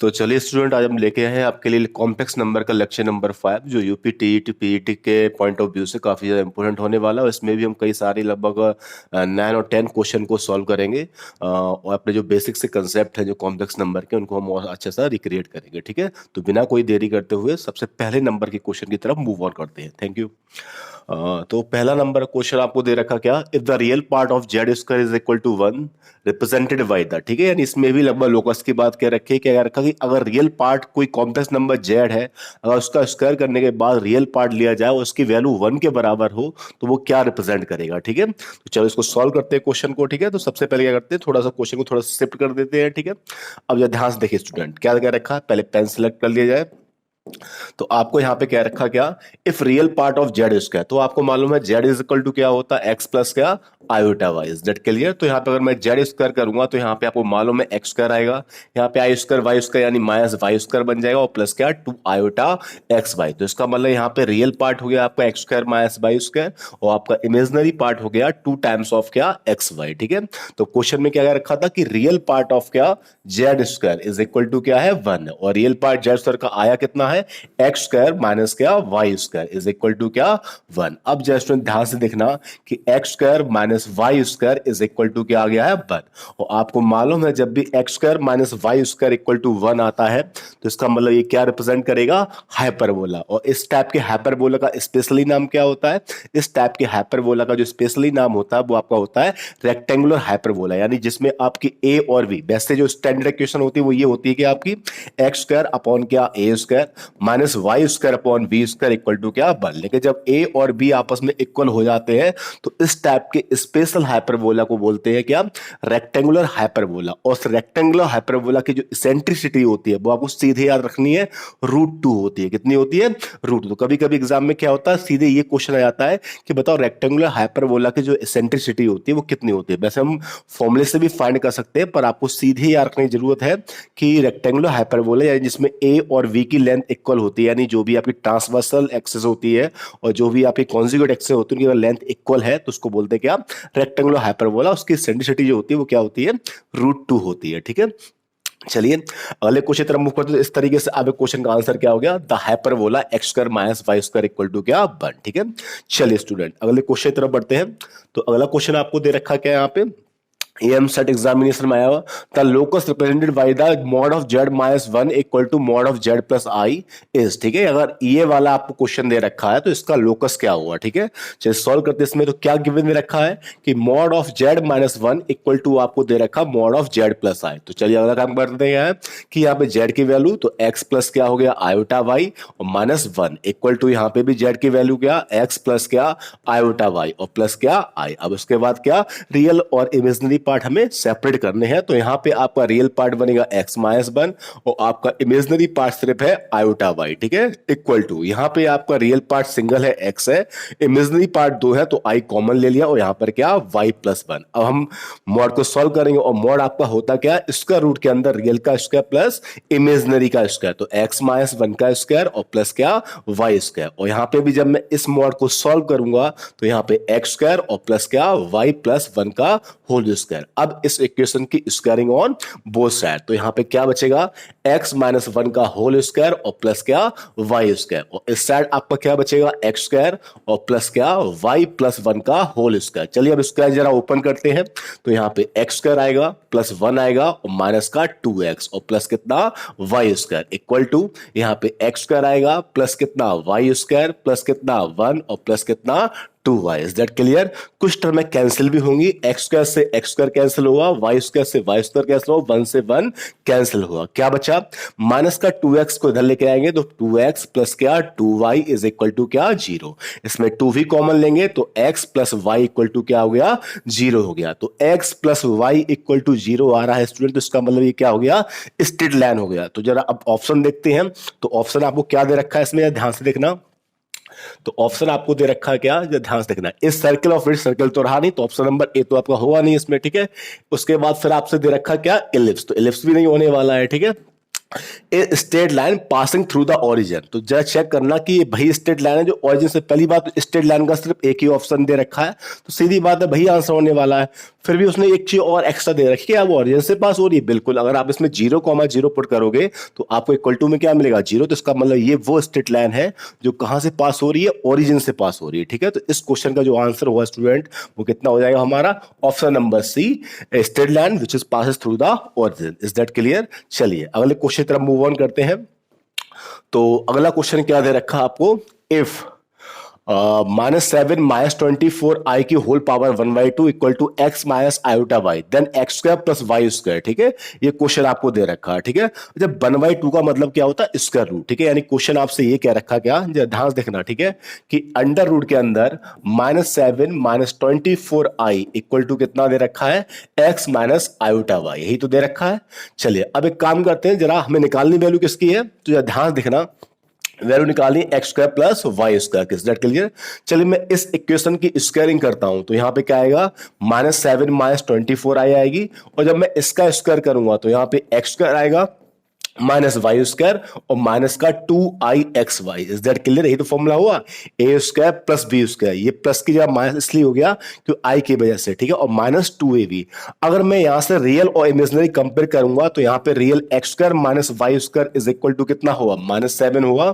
तो चलिए स्टूडेंट, आज हम लेके आए हैं आपके लिए कॉम्प्लेक्स नंबर का लेक्चर नंबर 5, जो यूपी टीईटी पीईटी के पॉइंट ऑफ व्यू से काफ़ी ज़्यादा इंपॉर्टेंट होने वाला है। इसमें भी हम कई सारे लगभग 9 और 10 क्वेश्चन को सॉल्व करेंगे और अपने जो बेसिक से कंसेप्ट है जो कॉम्प्लेक्स नंबर के, उनको हम और अच्छे से रिक्रिएट करेंगे। ठीक है, तो बिना कोई देरी करते हुए सबसे पहले नंबर के क्वेश्चन की तरफ मूव ऑन करते हैं। Thank you. तो पहला नंबर क्वेश्चन आपको दे रखा क्या, if the real part of z square is equal to 1 represented by the, ठीक है, यानी इसमें भी लगभग लोकस की बात कह रखी है। क्या रखा कि अगर रियल पार्ट कोई कॉम्प्लेक्स नंबर जेड है, अगर उसका स्क्वायर करने के बाद रियल पार्ट लिया जाए और उसकी वैल्यू 1 के बराबर हो, तो वो क्या रिप्रेजेंट करेगा। ठीक है, तो चलो इसको सॉल्व करते हैं क्वेश्चन को। ठीक है, तो सबसे पहले क्या करते हैं, थोड़ा सा क्वेश्चन को थोड़ा सा शिफ्ट कर देते हैं। ठीक है, अब जरा ध्यान से देखिए स्टूडेंट, क्या क्या रखा है, पहले पेन सेलेक्ट कर लिया जाए। तो आपको यहां पे क्या रखा, क्या if real part of z square, तो आपको मालूम है जेड इज इक्वल टू क्या होता है, एक्स प्लस क्या iota y. Is that clear. तो यहाँ पे अगर मैं जेड स्क्वायर करूंगा तो यहाँ पे आपको मालूम है एक्स स्क्वायर आएगा, यहाँ पे आई स्क्वायर वाई स्क्वायर यानी माइनस वाई स्क्वायर बन जाएगा और प्लस क्या 2 आयोटा एक्स वाई। तो इसका मतलब यहाँ पे रियल पार्ट हो गया आपका x square minus Y square और आपका इमेजनरी पार्ट हो गया 2 टाइम्स ऑफ क्या एक्स वाई। ठीक है, तो क्वेश्चन में क्या रखा था कि रियल पार्ट ऑफ क्या z square is equal to क्या है 1 और रियल पार्ट जेड स्क्वायर का आया कितना है एक्स स्क्वायर माइनस क्या y square is equal to क्या 1। अब जस्ट ध्यान से देखना कि x square minus Y square is equal to क्या आ गया है 1 और आपको मालूम है जब भी x square minus Y square equal to 1 आता है तो इसका मतलब ये क्या रिप्रेजेंट करेगा, हाइपरबोला। और इस टाइप के हाइपरबोला का स्पेशली नाम क्या होता है, इस टाइप के हाइपरबोला का जो स्पेशली नाम होता है वो आपका होता है रेक्टेंगुलर हाइपरबोला, यानी जिसमें आपकी ए और बी, वैसे जो स्टैंडर्ड इक्वेशन होती है वो ये होती है कि आपकी एक्स स्क्वायर अपॉन क्या A square minus Y square upon B square equal to क्या 1। लेकिन जब ए और बी आपस में इक्वल हो जाते हैं तो इस टाइप के स्पेशल हाइपरबोला को बोलते हैं क्या, रेक्टेंगुलर हाइपरबोला। और उस रेक्टेंगुलर हाइपरबोला की जो इसेंट्रिसिटी होती है वो आपको सीधे याद रखनी है, √2 होती है। कितनी होती है, √2। तो कभी कभी एग्जाम में क्या होता है, सीधे ये क्वेश्चन आ जाता है कि बताओ रेक्टेंगुलर हाइपरबोला की जो इसेंट्रिसिटी होती है वो कितनी होती है। वैसे हम फॉर्मूले से भी फाइंड कर सकते हैं, पर आपको सीधे याद रखने की जरूरत है कि रेक्टेंगुलर हाइपरबोला यानी जिसमें ए और बी की लेंथ इक्वल होती है, यानी जो भी आपकी ट्रांसवर्सल एक्सेस होती है और जो भी आपकी कॉन्जुगेट एक्सेस होती है उनकी लेंथ इक्वल है तो उसको बोलते हैं क्या, रेक्टेंगुलर हाइपरबोला। उसकी इसेंट्रिसिटी जो होती है वो क्या होती है, √2 होती है। ठीक है, चलिए अगले क्वेश्चन तरफ मूव करते हैं। इस तरीके से आपके क्वेश्चन का आंसर क्या हो गया, the hyperbola x square minus Y square equal to क्या 1। ठीक है, चलिए स्टूडेंट अगले क्वेश्चन तरफ बढ़ते हैं। तो अगला क्वेश्चन आपको दे रखा क्या है यहाँ पे, एम सेट एग्जामिनेशन में आया हुआ, the locus represented by the mod of z minus 1 equal to mod of z plus i is. ठीक है, अगर ये वाला आपको क्वेश्चन दे रखा है तो इसका लोकस क्या हुआ। ठीक है, चलिए सॉल्व करते हैं इसमें। तो क्या गिवन में रखा है कि mod of z minus 1 equal to आपको दे रखा mod of z plus i. तो चलिए अगला काम करते हैं कि यहाँ पे जेड की वैल्यू तो एक्स प्लस क्या हो गया आयोटा वाई और माइनस 1 इक्वल टू यहाँ पे भी जेड की वैल्यू क्या एक्स प्लस क्या आयोटा वाई और प्लस क्या आई। अब उसके बाद क्या रियल और इमेजिनरी पार्ट हमें सेपरेट करने हैं। तो यहां पे आपका रियल पार्ट बनेगा x माइनस 1 और आपका इमेजिनरी पार्ट सिर्फ है आयोटा y। ठीक है, इक्वल टू यहां पे आपका रियल पार्ट सिंगल है x है, इमेजिनरी पार्ट 2 है तो i कॉमन ले लिया और यहां पर क्या y प्लस 1। अब हम मॉड को सॉल्व करेंगे और मॉड आपका होता क्या है, इसका रूट के अंदर रियल का स्क्वायर प्लस इमेजिनरी का स्क्वायर, तो x माइनस 1 का स्क्वायर और प्लस क्या y स्क्वायर। और यहां पे भी जब मैं इस मॉड को सॉल्व करूंगा तो यहां पे x स्क्वायर और प्लस क्या y प्लस 1 का होल स्क्वायर। अब इस इक्वेशन की स्क्वायरिंग ऑन बोथ साइड, तो यहां पे क्या बचेगा x माइनस 1 का होल स्क्वायर और प्लस क्या y स्क्वायर और इस साइड आपका क्या बचेगा x स्क्वायर और प्लस क्या y प्लस 1 का होल स्क्वायर। चलिए अब स्क्वायर जरा ओपन करते हैं। तो यहां पे x स्क्वायर आएगा प्लस 1 आएगा और माइनस का 2x और प्लस कितना y स्क्वायर इक्वल टू यहां पे x स्क्वायर आएगा प्लस कितना y स्क्वायर प्लस कितना 1 और प्लस कितना 2y। Is that clear. कुछ टर्में कैंसिल भी होंगी, एक्स स्क्वायर से एक्स स्क्वायर कैंसिल हुआ, वाई स्क्वायर से वाई स्क्वायर कैंसिल हुआ, 1 से 1 कैंसिल हुआ। क्या बचा, माइनस का 2x को इधर लेके आएंगे तो 2x प्लस क्या 2y इज इक्वल टू क्या 0। इसमें 2 भी कॉमन लेंगे तो x plus y equal to क्या हो गया 0 हो गया। तो x plus y equal to 0 आ रहा है स्टूडेंट, तो इसका मतलब ये क्या हो गया स्ट्रेट लाइन हो गया। तो जरा अब ऑप्शन देखते हैं। तो ऑप्शन आपको क्या दे रखा है इसमें, ध्यान से देखना। तो ऑप्शन आपको दे रखा है क्या, ध्यान से देखना, इस सर्कल ऑफ सर्कल तो रहा नहीं तो ऑप्शन नंबर ए तो आपका हुआ नहीं इसमें। ठीक है, उसके बाद फिर आपसे दे रखा क्या इलिप्स, तो इलिप्स भी नहीं होने वाला है। ठीक है, a straight line passing through the origin. तो जरा चेक करना कि ये वही स्ट्रेट लाइन है जो ओरिजिन से, पहली बात स्ट्रेट लाइन का सिर्फ एक ही ऑप्शन दे रखा है, तो सीधी बात है वही आंसर होने वाला है। फिर भी उसने एक चीज और एक्स्ट्रा दे रखी है, क्या वो ओरिजिन से पास हो रही है? बिल्कुल। अगर आप इसमें 0,0 पुट करोगे तो आपको इक्वल टू में क्या मिलेगा? 0। तो इसका मतलब ये वो स्ट्रेट लाइन है जो कहां से पास हो रही है? ओरिजिन से पास हो रही है। ठीक है, तो इस क्वेश्चन का जो आंसर हुआ स्टूडेंट वो कितना हो जाएगा हमारा? Option number c, straight line which is passes through the origin. Is that clear? चलिए अगले क्वेश्चन तरफ मूव ऑन करते हैं। तो अगला क्वेश्चन क्या दे रखा आपको? इफ -7 -24 i की whole power 1/2 equal to x minus iota y, then x square plus Y square. ठीक है, ये क्वेश्चन आपको दे रखा है। ठीक है, जब 1/2 का मतलब क्या होता है? Square root. ठीक है, यानी क्वेश्चन आपसे ये क्या रखा, क्या ध्यान से देखना। ठीक है, कि अंडर रूट के अंदर -7 -24i इक्वल टू कितना दे रखा है? x माइनस आयोटा वाई, यही तो दे रखा है। चलिए अब एक काम करते हैं, जरा हमें निकालनी वैल्यू किसकी है, तो जरा ध्यान देखना। वैल्यू निकालनी X square plus Y square की। That clear? चलिए मैं इस इक्वेशन की स्क्वायरिंग करता हूं, तो यहां पे क्या आएगा? -7 -24i आएगी, और जब मैं इसका स्क्वायर करूंगा तो यहां पे एक्स स्क्वायर आएगा माइनस वाई स्क्वायर और माइनस का 2i(xy). Is that clear? यही तो फॉर्मूला हुआ, ए स्क्वायर प्लस बी स्क्वायर। ये प्लस की जगह माइनस इसलिए हो गया क्योंकि आई की वजह से। ठीक है, और माइनस 2ab। अगर मैं यहां से रियल और इमेजिनरी कंपेयर करूंगा तो यहां पे real x square minus Y square is equal to कितना हुआ? -7 हुआ,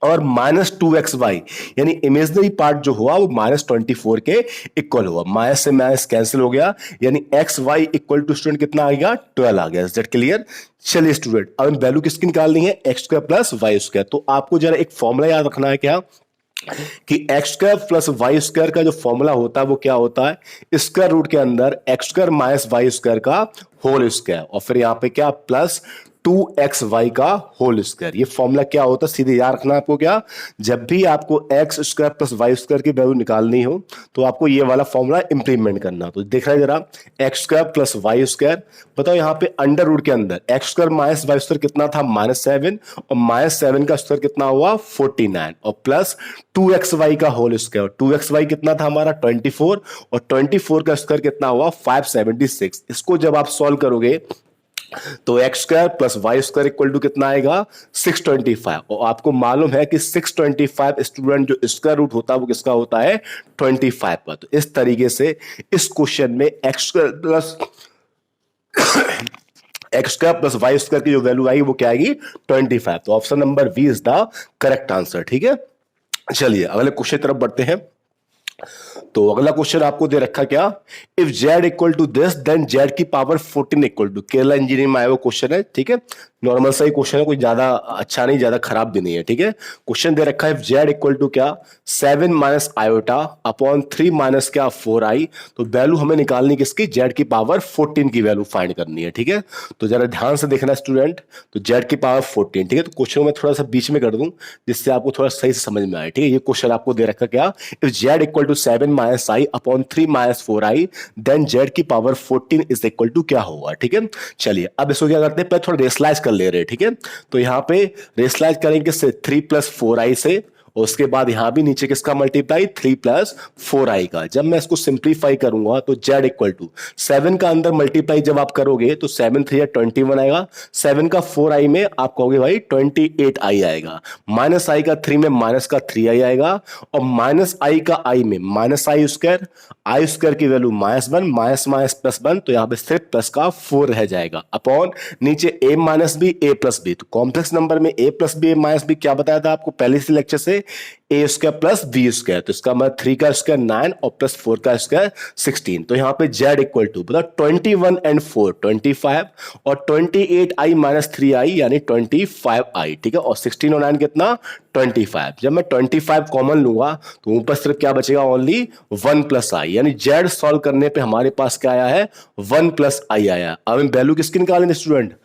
और -2xy यानी इमेजिनरी पार्ट जो हुआ वो -24 के इक्वल हुआ। माइनस से माइनस कैंसिल हो गया, यानी xy इक्वल टू स्टूडेंट कितना आ गया? 12 आ गया। Is that clear? चलिए स्टूडेंट अब वैल्यू किसकी निकालनी है? X square plus Y square. तो आपको जरा एक फॉर्मूला याद रखना है, क्या कि x square plus Y square का जो फॉर्मूला होता है वो क्या होता है? स्क्वायर रूट के अंदर x square minus Y square का होल स्क्वायर, और फिर यहां पे क्या? प्लस 2xy का होल स्क्वायर। ये फॉर्मूला क्या होता है? सीधे याद रखना आपको, क्या जब भी आपको x square plus Y square की वैल्यू निकालनी हो तो आपको ये वाला फॉर्मूला इंप्लीमेंट करना। तो देख रहे हैं जरा, x square plus Y square, बताओ यहाँ पे अंडर रूट के अंदर x square minus Y square कितना था? -7, और -7 का स्क्वायर कितना हुआ? 49, और प्लस 2xy का होल स्क्वायर। 2xy कितना था हमारा? 24, और 24 का स्क्वायर कितना हुआ? 576। इसको जब आप सॉल्व करोगे तो x square plus Y square equal to कितना आएगा? 625। और आपको मालूम है कि 625 स्टूडेंट जो स्क्वायर रूट होता है वो किसका होता है? 25 का। तो इस तरीके से इस क्वेश्चन में x square plus x square plus Y square की जो वैल्यू आएगी वो क्या आएगी? 25। तो option number b is the correct answer. ठीक है, चलिए अगले क्वेश्चन तरफ बढ़ते हैं। तो अगला क्वेश्चन आपको दे रखा, क्या if z equal to this then z की power 14 equal to. Kerala engineering में आया वो क्वेश्चन है। ठीक है, नॉर्मल सा ही क्वेश्चन है, कोई ज्यादा अच्छा नहीं ज्यादा खराब भी नहीं है। ठीक है, क्वेश्चन दे रखा है z इक्वल टू क्या? 7 माइनस आयोटा अपॉन 3 माइनस क्या? 4i। तो वैल्यू हमें निकालनी किसकी? z की पावर 14 की वैल्यू फाइंड करनी है। ठीक है, तो जरा ध्यान से देखना स्टूडेंट। तो z की पावर 14। ठीक है, तो क्वेश्चन में थोड़ा सा बीच में कर दूं जिससे आपको थोड़ा सही से समझ में आए। ठीक है, ये क्वेश्चन आपको दे रखा, क्या if z equal to 7 minus i upon 3 minus 4i then z की पावर 14 इज इक्वल टू क्या होगा? ठीक है, चलिए अब इसको क्या करते हैं, पहले थोड़ा रेसलाइज कर ले रहे हैं। ठीक है, तो यहां पे रेसलाइज करेंगे से 3 + 4i से, और उसके बाद यहां भी नीचे किसका मल्टीप्लाई? 3 + 4i का। जब मैं इसको सिंप्लीफाई करूंगा तो z इक्वल टू 7 का अंदर मल्टीप्लाई जब आप करोगे तो 7 3 21 आएगा। 7 का 4i में आप कहोगे भाई 28i आएगा। माइनस i का 3 में माइनस का 3i आएगा, और माइनस i का i में minus i square, i square की वैल्यू -1, माइनस माइनस +1, तो यहां पे सिर्फ प्लस का 4 रह जाएगा, अपॉन नीचे a minus b a plus b। तो कॉम्प्लेक्स नंबर में a plus b minus b क्या बताया था आपको पहले से लेक्चर से? ए स्क्वायर प्लस बी स्क्वायर। तो इसका मतलब 3 का स्क्वायर 9 और प्लस 4 का स्क्वायर 16। तो यहां पे z इक्वल टू मतलब 21 एंड 4 25, और 28i माइनस 3i यानी 25i। ठीक है, और 16 और 9 कितना? 25। जब मैं 25 कॉमन लूंगा तो ऊपर सिर्फ क्या बचेगा? ओनली 1 + i, यानी z सॉल्व करने पे हमारे पास क्या आया है? 1 + i आया। अब हम वैल्यू किसकी निकालेंगे स्टूडेंट?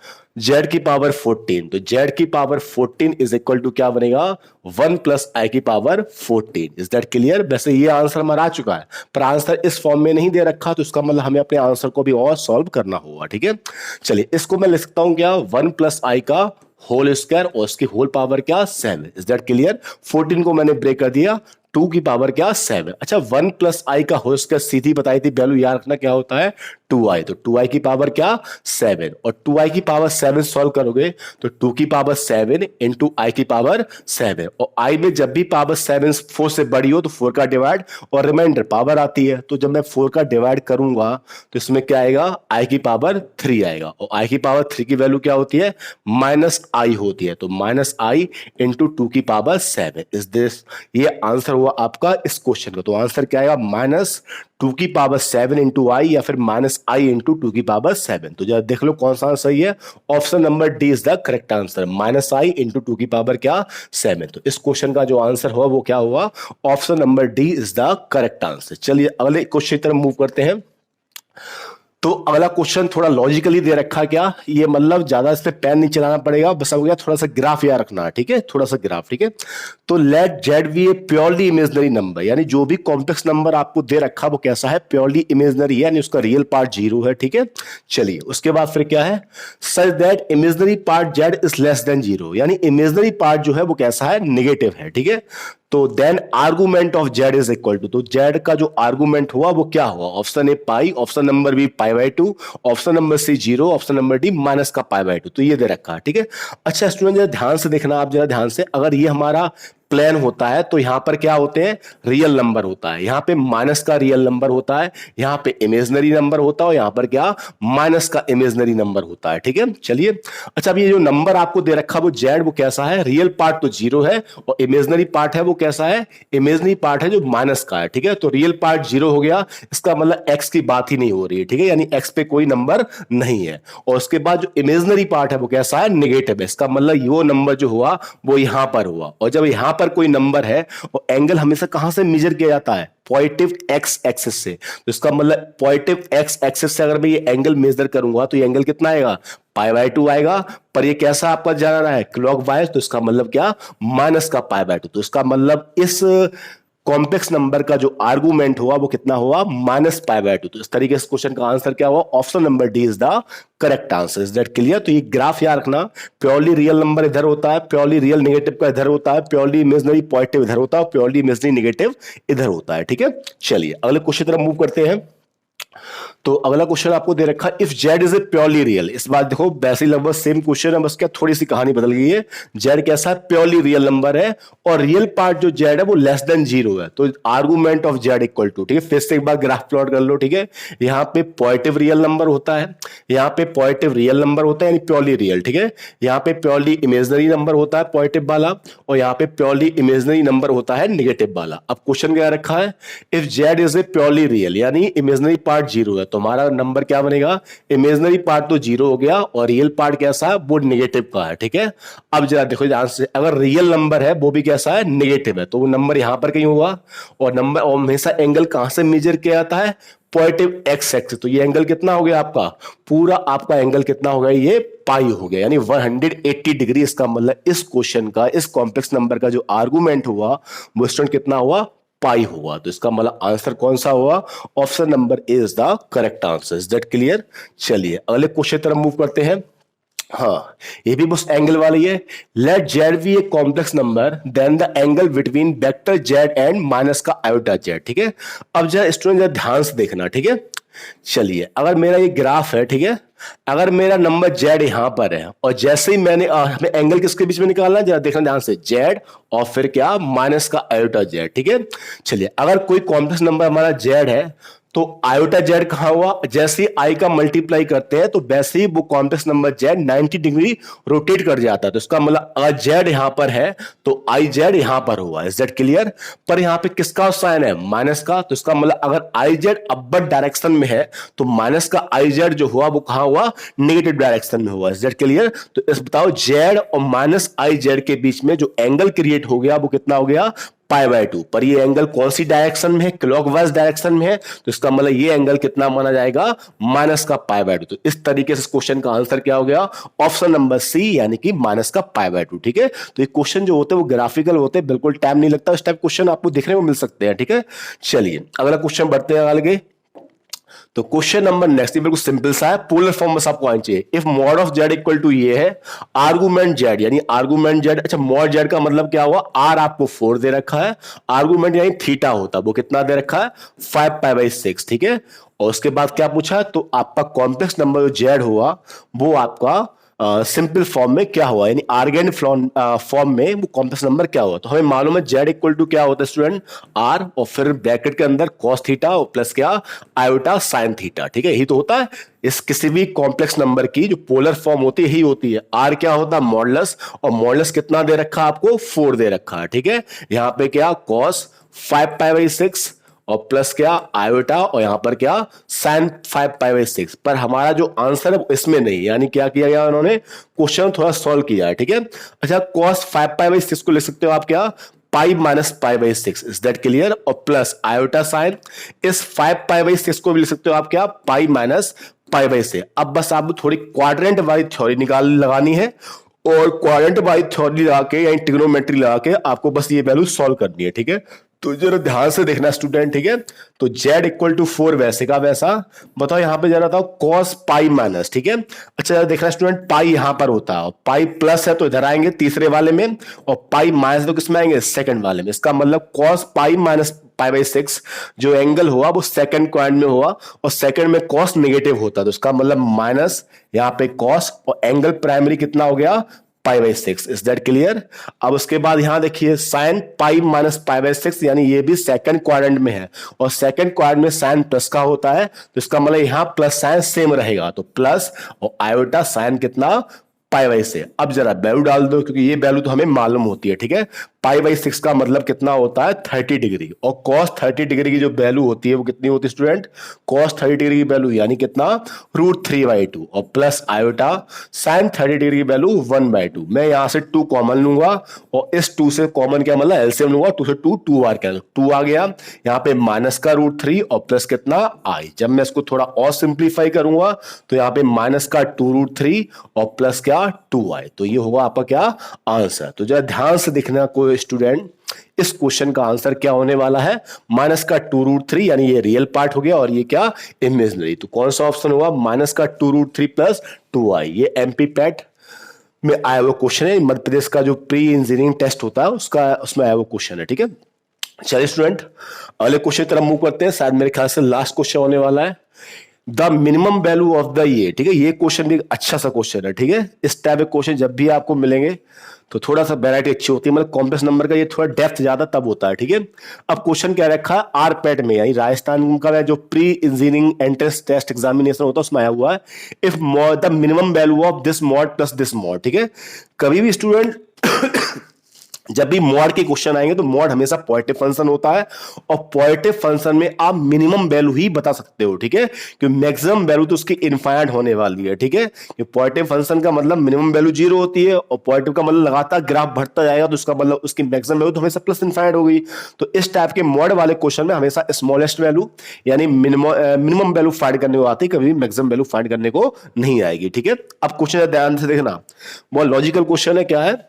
z की पावर 14। तो z की पावर 14 इज इक्वल टू क्या बनेगा? 1 + i की पावर 14। Is that clear? वैसे ये आंसर हमारा आ चुका है, पर आंसर इस फॉर्म में नहीं दे रखा, तो इसका मतलब हमें अपने आंसर को भी और सॉल्व करना होगा। ठीक है, चलिए इसको मैं लिख सकता हूं क्या? 1 + i का होल स्क्वायर और उसकी होल पावर क्या? 7। Is that clear? 14 को मैंने ब्रेक कर दिया, 2 की पावर क्या? 7। अच्छा, 1 + i का होल स्क्वायर सीधी बताई थी वैल्यू, याद रखना क्या होता है? 2i, तो 2i की पावर क्या 7, और 2i की पावर 7 सॉल्व करोगे तो 2 की पावर 7 इंटू आई की पावर 7, और i में जब भी पावर 7 4 से बड़ी हो तो 4 का डिवाइड और रिमाइंडर पावर आती है, तो जब मैं 4 का डिवाइड करूंगा तो इसमें क्या आएगा i की पावर 3 आएगा, और i की पावर 3 की वैल्यू क्या होती है माइनस आई होती है, तो माइनस आई इंटू 2 की पावर 7 इज दिस, ये आंसर हुआ आपका इस क्वेश्चन का। तो आंसर क्या आएगा माइनस 2 की पावर 7 इंटू आई, या फिर माइनस आई इंटू 2 की पावर 7। तो जरा देख लो कौन सा आंसर सही है, option number D is the correct answer, minus I into 2 की पावर क्या 7। तो इस क्वेश्चन का जो आंसर हुआ वो क्या हुआ, option number D is the correct answer. चलिए अगले क्वेश्चन की तरफ मूव करते हैं। तो अगला क्वेश्चन थोड़ा लॉजिकली दे रखा है, क्या ये मतलब ज्यादा इस पे पेन नहीं चलाना पड़ेगा, बस अब थोड़ा सा ग्राफ याद रखना है, ठीक है, थोड़ा सा ग्राफ, ठीक है। तो let z be a purely imaginary number, यानी जो भी कॉम्प्लेक्स नंबर आपको दे रखा वो कैसा है प्योरली इमेजनरी है, यानी उसका रियल पार्ट 0 है, ठीक है। चलिए उसके बाद फिर क्या है, such that imaginary part Z is less than 0, यानी इमेजनरी पार्ट जो है वो कैसा है नेगेटिव है, ठीक है। तो then argument of z is equal to, तो जेड का जो आर्गुमेंट हुआ वो क्या हुआ, option a pi, option number b pi by 2, option number c 0, option number d minus का पाई बाई 2। तो ये दे रखा है, ठीक है। अच्छा स्टूडेंट जरा ध्यान से देखना, आप जरा ध्यान से, अगर ये हमारा प्लेन होता है तो यहां पर क्या होते हैं रियल नंबर होता है, यहां पे माइनस का रियल नंबर होता है, यहां पे इमेजनरी नंबर होता है, और यहां पर क्या माइनस का इमेजनरी नंबर होता है, ठीक है। चलिए अच्छा, अब ये जो नंबर आपको दे रखा वो जेड वो कैसा है, रियल पार्ट तो 0 है, और इमेजनरी पार्ट है वो कैसा है, इमेजनरी पार्ट है जो माइनस का है, ठीक है। तो रियल पार्ट 0 हो गया, इसका मतलब एक्स की बात ही नहीं हो रही है, ठीक है, यानी एक्स पे कोई नंबर नहीं है। और उसके बाद जो इमेजनरी पार्ट है वो कैसा है नेगेटिव है, इसका मतलब वो नंबर जो हुआ वो यहां पर हुआ, और जब यहां पर कोई नंबर है और एंगल हमेशा कहां से मेजर किया जाता है पॉजिटिव एक्स एक्सिस से, तो इसका मतलब पॉजिटिव एक्स एक्सिस से अगर मैं ये एंगल मेजर करूंगा तो ये एंगल कितना आएगा पाई बाय 2 आएगा, पर ये कैसा आपका जा रहा है क्लॉकवाइज, तो इसका मतलब क्या माइनस का पाई बाय 2। तो इसका मतलब इस कॉम्प्लेक्स नंबर का जो आर्गुमेंट हुआ वो कितना हुआ माइनस पाई बाय 2। तो इस तरीके से क्वेश्चन का आंसर क्या हुआ, option number D is the correct answer. Is that clear. तो ये ग्राफ याद रखना, प्योरली रियल नंबर इधर होता है, प्योरली रियल नेगेटिव का इधर होता है, प्योरली इमेजनरी पॉजिटिव इधर होता है, प्योरली इमेजनरी नेगेटिव इधर होता है, ठीक है। चलिए अगले क्वेश्चन तरफ मूव करते हैं। तो अगला क्वेश्चन आपको दे रखा if Z is a purely real, इस बात देखो वैसे ही लगभग सेम क्वेश्चन है, बस क्या थोड़ी सी कहानी बदल गई है। जेड कैसा है प्योरली रियल नंबर है, और रियल पार्ट जो जेड है वो लेस देन 0 है, तो argument of z equal to, ठीक है, फिर से एक बार ग्राफ प्लॉट कर लो, ठीक है। यहाँ पे पॉजिटिव रियल नंबर होता है, यहाँ पे पॉजिटिव रियल नंबर होता है यानी प्योरली रियल, ठीक है। यहाँ पे प्योरली इमेजनरी नंबर होता है पॉजिटिव वाला, और यहाँ पे प्योरली इमेजनरी नंबर होता है नेगेटिव वाला। अब क्वेश्चन क्या रखा है, if Z is a purely real यानी इमेजनरी पार्ट 0 है, तो हमारा नंबर क्या बनेगा, इमेजनरी पार्ट तो 0 हो गया और रियल पार्ट कैसा है वो नेगेटिव का है, ठीक है। अब जरा देखो ध्यान से, अगर रियल नंबर है वो भी कैसा है नेगेटिव है, तो वो नंबर यहां पर कहीं होगा, और नंबर और हमेशा एंगल कहां से मेजर किया जाता है पॉजिटिव एक्स एक्सिस, तो ये एंगल कितना हो गया आपका, पूरा आपका एंगल कितना हो गया, ये पाई हो गया, यानी 180 डिग्री। इसका मतलब इस क्वेश्चन का इस कॉम्प्लेक्स नंबर का जो आर्गुमेंट हुआ वो स्टूडेंट कितना हुआ पाई हुआ। तो इसका मतलब आंसर कौन सा हुआ, option number A is the correct answer. Is that clear. चलिए अगले क्वेश्चन तरफ मूव करते हैं। हाँ ये भी बस एंगल वाली है। Let z be a complex number then the angle between vector z and minus का आयोटा जेड, ठीक है। अब जरा स्टूडेंट जरा ध्यान से देखना, ठीक है। चलिए अगर मेरा ये ग्राफ है, ठीक है, अगर मेरा नंबर जेड यहां पर है, और जैसे ही मैंने हमें एंगल किसके बीच में निकालना है जरा देखना ध्यान से, जेड और फिर क्या माइनस का आयोटा जेड, ठीक है। चलिए अगर कोई कॉम्प्लेक्स नंबर हमारा जेड है तो आयोटा जेड कहां हुआ, जैसे ही आई का मल्टीप्लाई करते हैं तो वैसे ही वो complex number Z 90 degree rotate कर जाता है। तो इसका मतलब अगर जेड यहां पर है तो आई जेड यहां पर हुआ। Is that clear. पर यहां पे किसका साइन है माइनस का, तो इसका मतलब अगर आई जेड अपवर्ड डायरेक्शन में है तो माइनस का आई जेड जो हुआ वो कहां हुआ नेगेटिव डायरेक्शन में हुआ। Is that clear. तो इस बताओ जेड और माइनस आई जेड के बीच में जो एंगल क्रिएट हो गया वो कितना हो गया पाई बाय 2। पर ये एंगल कौन सी डायरेक्शन में है, क्लॉकवाइज डायरेक्शन में है, तो इसका मतलब ये एंगल कितना माना जाएगा माइनस का पाई बाय 2। तो इस तरीके से क्वेश्चन का आंसर क्या हो गया ऑप्शन नंबर सी यानी कि माइनस का पाई बाय 2, ठीक है। तो ये क्वेश्चन जो होते हैं वो ग्राफिकल होते हैं, बिल्कुल टाइम नहीं लगता, इस टाइप क्वेश्चन आपको देखने को मिल सकते हैं, ठीक है। चलिए अगला क्वेश्चन बढ़ते हैं आगे। तो क्वेश्चन नंबर नेक्स्ट बिल्कुल सिंपल सा है, पोलर फॉर्म में आपको आना चाहिए। If mod of z equal to ये है आर्गुमेंट जेड यानी आर्गुमेंट जेड, अच्छा मॉड जेड का मतलब क्या हुआ, आर आपको 4 दे रखा है, आर्गुमेंट यानी थीटा होता है वो कितना दे रखा है 5 पाई बाई 6, ठीक है। और उसके बाद क्या पूछा, तो आपका कॉम्प्लेक्स नंबर जो जेड हुआ वो आपका सिंपल फॉर्म में क्या हुआ, यानी आर्गेन फॉर्म में वो कॉम्प्लेक्स नंबर क्या हुआ। तो हमें मालूम है जेड इक्वल टू क्या होता है स्टूडेंट, आर और फिर ब्रैकेट के अंदर कॉस थीटा और प्लस क्या, आयोटा साइन थीटा। ठीक है, यही तो होता है इस किसी भी कॉम्प्लेक्स नंबर की जो पोलर फॉर्म होती है, यही होती है। आर क्या होता है, मॉडुलस, और मॉडुलस कितना दे रखा है आपको, 4 दे रखा है। ठीक है, यहां पे क्या कॉस 5π/6 और प्लस क्या आयोटा, और यहां पर क्या साइन 5π/6। पर हमारा जो आंसर है इसमें नहीं, यानी क्या किया गया, उन्होंने क्वेश्चन थोड़ा सॉल्व किया है। ठीक है, अच्छा कॉस 5π/6 को लिख सकते हो आप क्या, pi minus π/6, is that clear, और प्लस आयोटा साइन इस 5π/6 को भी लिख सकते हो आप क्या, पाई माइनस π/6। अब बस आप थोड़ी क्वाड्रेंट वाली थ्योरी लगानी है, और क्वाड्रेंट वाली थ्योरी लगा के या ट्रिग्नोमेट्री लगा के आपको बस ये वैल्यू सॉल्व करनी है। ठीक है, तो जरा ध्यान से देखना स्टूडेंट। ठीक है, तो z इक्वल टू 4 वैसे का वैसा, बताओ यहां पे जरा था कॉस पाई माइनस। ठीक है, अच्छा जरा देखना स्टूडेंट, पाई यहां पर होता है, पाई प्लस है तो इधर आएंगे तीसरे वाले में, और पाई माइनस तो किसमें आएंगे, सेकंड वाले में। इसका मतलब कॉस पाई माइनस π/6 जो एंगल हुआ वो सेकंड क्वाड्रेंट में हुआ, और सेकंड में कॉस नेगेटिव होता है, तो इसका मतलब माइनस यहाँ पे कॉस, और एंगल प्राइमरी कितना हो गया, π/6। Is that clear. अब उसके बाद यहां देखिए साइन पाई माइनस π/6, यानी ये भी सेकंड क्वाड्रेंट में है, और सेकंड क्वाड्रेंट में साइन प्लस का होता है, तो इसका मतलब यहां प्लस साइन सेम रहेगा, तो प्लस और आयोटा साइन कितना, π/6। अब जरा वैल्यू डाल दो, क्योंकि ये वैल्यू तो हमें मालूम होती है। ठीक है, π/6 का मतलब कितना होता है, 30 डिग्री, और cos 30 डिग्री की जो वैल्यू होती है वो कितनी होती है स्टूडेंट, cos 30 डिग्री की वैल्यू यानी कितना, √3/2, और प्लस आयोटा sin 30 डिग्री की वैल्यू 1/2। मैं यहां से 2 कॉमन लूंगा, और इस 2 से कॉमन क्या मतलब एलसीएम लूंगा, 2 से 2 बार क्या 2 आ गया, यहाँ पे माइनस का √3 और प्लस कितना आई। जब मैं इसको थोड़ा और सिंप्लीफाई करूंगा तो यहाँ पे माइनस का 2√3 और प्लस क्या 2i, तो ये होगा आपका क्या आंसर। तो जरा ध्यान से देखना कोई स्टूडेंट, इस क्वेश्चन का आंसर क्या होने वाला है, माइनस का 2√3, यानी ये रियल पार्ट हो गया और ये क्या इमेजिनरी। तो कौन सा ऑप्शन हुआ, माइनस का 2√3 प्लस 2i। ये एमपी पैट में आया हुआ क्वेश्चन है, मध्य प्रदेश का जो प्री इंजीनियरिंग टेस्ट होता है उसमें आया हुआ क्वेश्चन है। ठीक है, चलिए स्टूडेंट अगले क्वेश्चन की तरफ मूव करते हैं, शायद मेरे ख्याल से लास्ट क्वेश्चन होने वाला है, the minimum value of the ये। ठीक है, ये क्वेश्चन भी अच्छा सा क्वेश्चन है। ठीक है, इस टाइप के क्वेश्चन जब भी आपको मिलेंगे तो थोड़ा सा वैरायटी अच्छी होती है, मतलब कॉम्प्लेक्स नंबर का ये थोड़ा डेप्थ ज्यादा तब होता है। ठीक है, अब क्वेश्चन क्या रखा है, आर पैट में, यानी राजस्थान का जो pre engineering entrance test examination होता है उसमें आया हुआ है, if the minimum value of this mod plus this mod. ठीक है, कभी भी स्टूडेंट जब भी मॉड के क्वेश्चन आएंगे तो मॉड हमेशा पॉजिटिव फंक्शन होता है, और पॉजिटिव फंक्शन में आप मिनिमम वैल्यू ही बता सकते हो। ठीक है, क्योंकि मैक्सिमम वैल्यू तो उसकी इनफाइनाइट होने वाली है। ठीक है, पॉजिटिव फंक्शन का मतलब मिनिमम वैल्यू 0 होती है, और पॉजिटिव का मतलब लगातार ग्राफ बढ़ता जाएगा, तो उसका मतलब उसकी मैक्सिमम वैल्यू तो हमेशा प्लस इनफाइनाइट होगी। तो इस टाइप के मॉड वाले क्वेश्चन में हमेशा स्मॉलेस्ट वैल्यू यानी मिनिमम वैल्यू फाइंड करने को आती है, कभी मैक्सिमम वैल्यू फाइंड करने को नहीं आएगी। ठीक है, अब क्वेश्चन ध्यान से देखना, बहुत लॉजिकल क्वेश्चन है, क्या है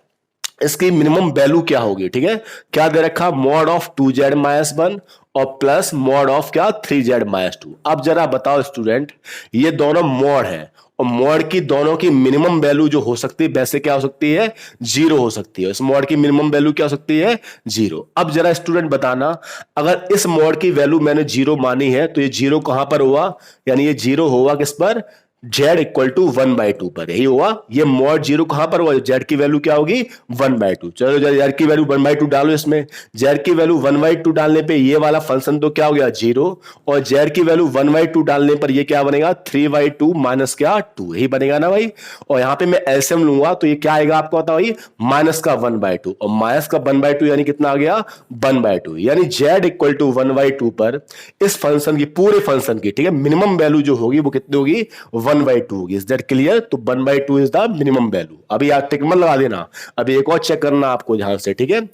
इसकी मिनिमम वैल्यू क्या होगी। ठीक है, क्या दे रखा, मॉड ऑफ 2z-1 और प्लस मॉड ऑफ क्या 3z-2। अब जरा बताओ स्टूडेंट, ये दोनों मॉड है, और मॉड की दोनों की मिनिमम वैल्यू जो हो सकती है वैसे क्या हो सकती है, 0 हो सकती है। इस मॉड की मिनिमम वैल्यू क्या हो सकती है, 0। अब जरा स्टूडेंट बताना, अगर इस मॉड की वैल्यू मैंने 0 मानी है तो ये 0 कहां पर हुआ, यानी ये 0 होगा किस पर, z इक्वल टू 1/2 पर, यही हुआ। ये मॉड 0 कहां पर हुआ, z की वैल्यू क्या होगी 1/2। चलो z की वैल्यू 1/2 डालो, इसमें z की वैल्यू 1/2 डालने पे ये वाला फंक्शन तो क्या हो गया 0, और z की वैल्यू 1/2 डालने पर ये क्या बनेगा 3/2 माइनस क्या 2, यही बनेगा ना भाई। और यहां पे मैं एलसीएम लूंगा तो ये क्या आएगा आपको बताओ भाई, माइनस का 1/2, और माइनस का 1/2 यानी कितना आ गया 1/2, यानी z इक्वल टू 1/2 पर इस फंक्शन की, पूरे फंक्शन की, ठीक है, मिनिमम वैल्यू जो होगी वो कितनी होगी 1/2 होगी। Is that clear. तो 1/2 इज द मिनिमम वैल्यू। अभी आप टिक मत लगा देना, अभी एक और चेक करना आपको ध्यान से। ठीक है,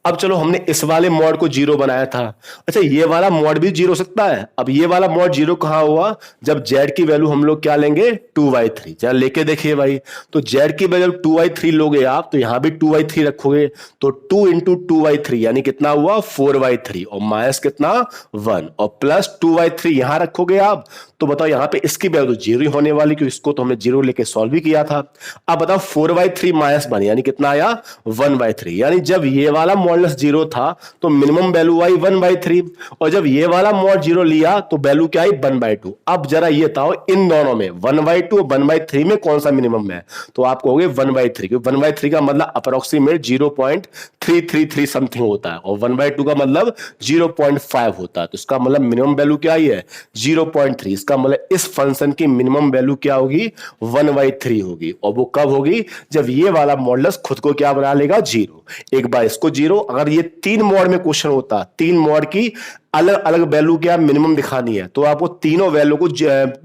अब चलो हमने इस वाले मॉड को 0 बनाया था, अच्छा ये वाला मॉड भी 0 हो सकता है। अब ये वाला मॉड 0 कहां हुआ, जब z की वैल्यू हम लोग क्या लेंगे 2/3। चल लेके देखिए भाई, तो z की वैल्यू 2/3 लोगे आप, तो यहां भी 2/3 रखोगे, तो 2 इंटू 2/3 यानी कितना हुआ 4/3, और माइनस कितना 1, और प्लस 2/3 यहां रखोगे आप, तो बताओ यहां पे इसकी वैल्यू 0 होने वाली, क्योंकि इसको तो हमने 0 लेके सॉल्व भी किया था। अब बताओ 4/3 माइनस 1 यानी कितना आया 1/3, यानी जब ये वाला मॉड मॉडुलस 0 था तो मिनिमम वैल्यू आई 1/3, और जब ये वाला मॉड 0 लिया तो वैल्यू क्या आई 1/2। अब जरा ये बताओ इन दोनों में 1/2 और 1/3 में कौन सा मिनिमम है, तो आप कहोगे 1/3, क्योंकि 1/3 का मतलब अप्रोक्सीमेट 0.333 समथिंग होता है, और 1/2 का मतलब 0.5 होता है, तो इसका मतलब मिनिमम वैल्यू क्या आई है 0.3। इसका मतलब इस फंक्शन की मिनिमम वैल्यू क्या होगी 1/3 होगी, और वो कब होगी जब ये वाला मॉडुलस खुद को क्या बना लेगा 0। एक बार इसको 0, अगर ये 3 मॉड में क्वेश्चन होता, 3 मॉड की अलग अलग वैल्यू क्या मिनिमम दिखानी है, तो आपको तीनों वैल्यू को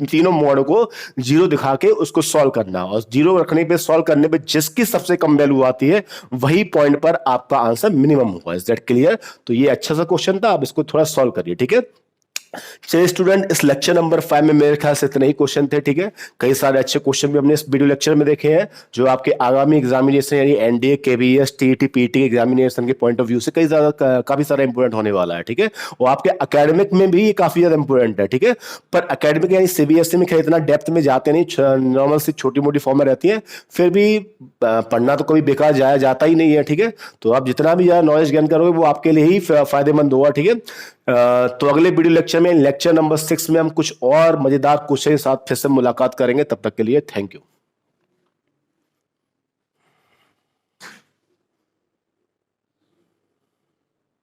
तीनों मॉड को 0 दिखा के उसको सॉल्व करना, और 0 रखने पे सॉल्व करने पे जिसकी सबसे कम वैल्यू आती है वही पॉइंट पर आपका आंसर मिनिमम होगा। Is that clear? तो ये अच्छा सा क्वेश्चन था, आप इसको थोड़ा सॉल्व करिए, ठीक है। चलिए स्टूडेंट, इस लेक्चर नंबर 5 में मेरे ख्याल से इतने ही क्वेश्चन थे, ठीक है। कई सारे अच्छे क्वेश्चन भी हमने इस वीडियो लेक्चर में देखे हैं, जो आपके आगामी एग्जामिनेशन यानी NDA, KVS, TET, PT examination के पॉइंट ऑफ व्यू से काफी सारा इंपोर्टेंट होने वाला है, ठीक है। और आपके एकेडमिक में भी ये काफी ज्यादा इंपोर्टेंट है, ठीक है। पर एकेडमिक यानी सीबीएसई में खैर इतना डेप्थ में जाते नहीं, नॉर्मल सी छोटी मोटी फॉर्म में रहती है, फिर भी पढ़ना तो कभी बेकार जाता ही नहीं है, ठीक है। तो आप जितना भी ज्यादा नॉलेज गेन करोगे वो आपके लिए ही फायदेमंद होगा, ठीक है। तो अगले वीडियो लेक्चर में, लेक्चर नंबर 6 में हम कुछ और मजेदार क्वेश्चन के साथ फिर से मुलाकात करेंगे। तब तक के लिए थैंक यू।